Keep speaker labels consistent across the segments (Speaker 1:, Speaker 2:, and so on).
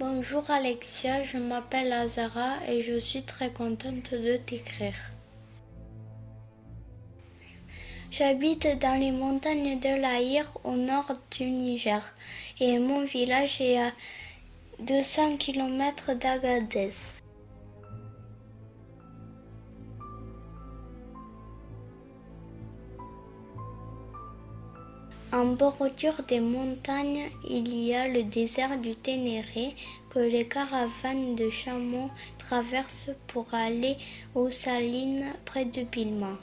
Speaker 1: Bonjour Alexia, je m'appelle Azara et je suis très contente de t'écrire. J'habite dans les montagnes de l'Aïr au nord du Niger et mon village est à 200 km d'Agadez. En bordure des montagnes, il y a le désert du Ténéré que les caravanes de chameaux traversent pour aller aux salines près de Bilma.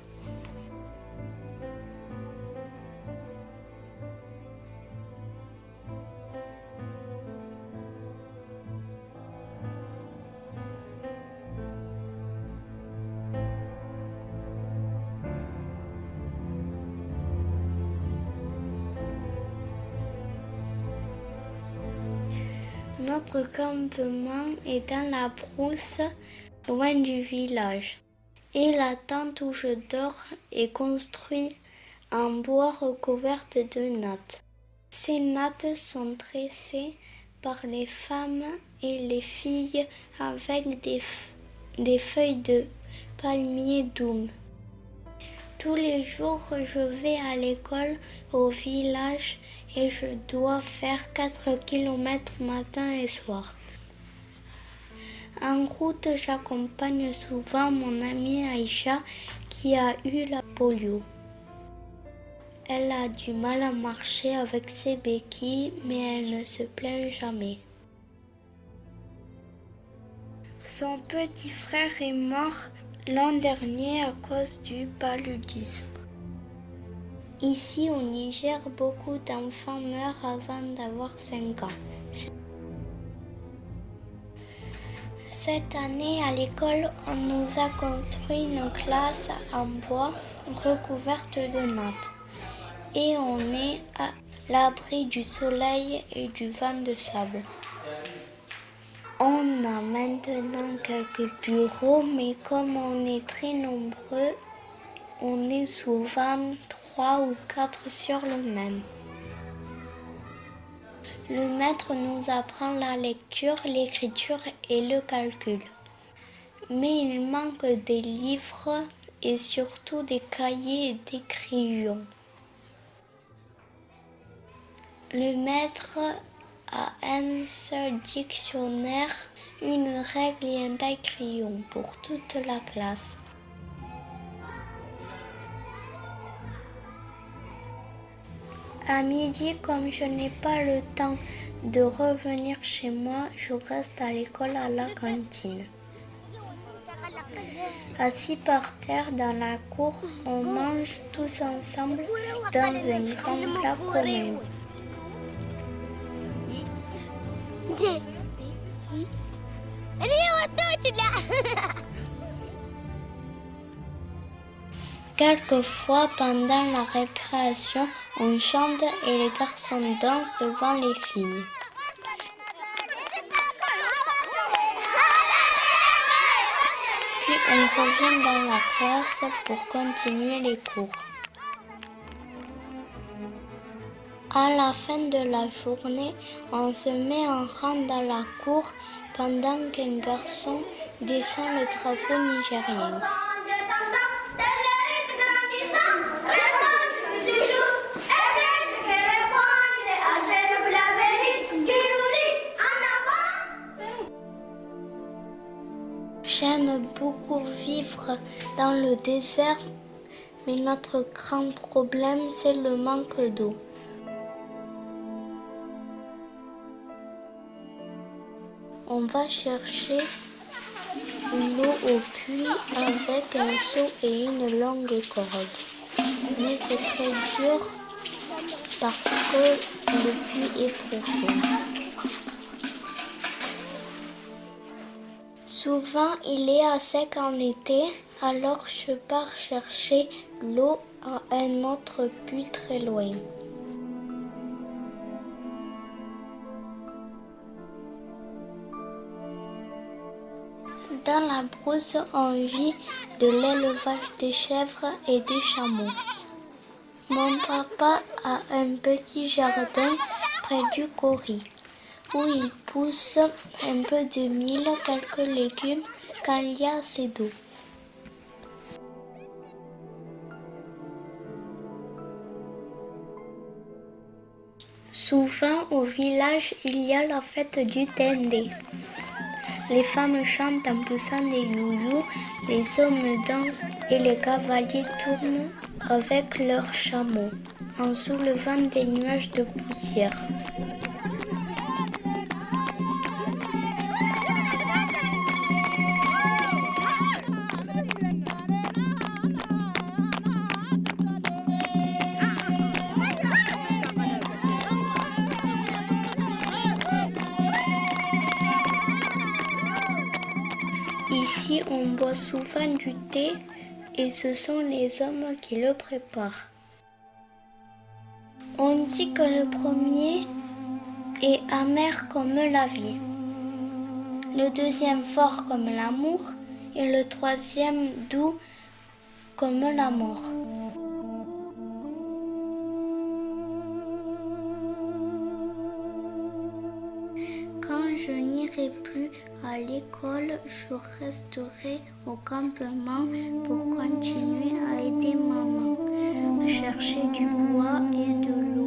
Speaker 1: Notre campement est dans la brousse, loin du village. Et la tente où je dors est construite en bois recouverte de nattes. Ces nattes sont tressées par les femmes et les filles avec des feuilles de palmier doum. Tous les jours, je vais à l'école au village et je dois faire 4 km matin et soir. En route, j'accompagne souvent mon amie Aïcha qui a eu la polio. Elle a du mal à marcher avec ses béquilles, mais elle ne se plaint jamais. Son petit frère est mort l'an dernier à cause du paludisme. Ici au Niger, beaucoup d'enfants meurent avant d'avoir 5 ans. Cette année à l'école, on nous a construit une classe en bois recouverte de nattes. Et on est à l'abri du soleil et du vent de sable. On a maintenant quelques bureaux, mais comme on est très nombreux, on est souvent 3 ou 4 sur le même. Le maître nous apprend la lecture, l'écriture et le calcul. Mais il manque des livres et surtout des cahiers et des crayons. Le maître a un seul dictionnaire, une règle et un taille-crayon pour toute la classe. À midi, comme je n'ai pas le temps de revenir chez moi, je reste à l'école à la cantine. Assis par terre dans la cour, on mange tous ensemble dans un grand plat commun. Quelquefois, pendant la récréation, on chante et les garçons dansent devant les filles. Puis on revient dans la classe pour continuer les cours. À la fin de la journée, on se met en rang dans la cour pendant qu'un garçon descend le drapeau nigérien. J'aime beaucoup vivre dans le désert, mais notre grand problème, c'est le manque d'eau. On va chercher l'eau au puits avec un seau et une longue corde. Mais c'est très dur parce que le puits est profond. Souvent, il est à sec en été, alors je pars chercher l'eau à un autre puits très loin. Dans la brousse, on vit de l'élevage des chèvres et des chameaux. Mon papa a un petit jardin près du Cori. où il pousse un peu de mil, quelques légumes quand il y a assez d'eau. Souvent au village, il y a la fête du Tendé. Les femmes chantent en poussant des youyous, les hommes dansent et les cavaliers tournent avec leurs chameaux en soulevant des nuages de poussière. Ici, on boit souvent du thé et ce sont les hommes qui le préparent. On dit que le premier est amer comme la vie, le deuxième fort comme l'amour et le troisième doux comme la mort. Quand je n'irai plus à l'école, je resterai au campement pour continuer à aider maman, à chercher du bois et de l'eau.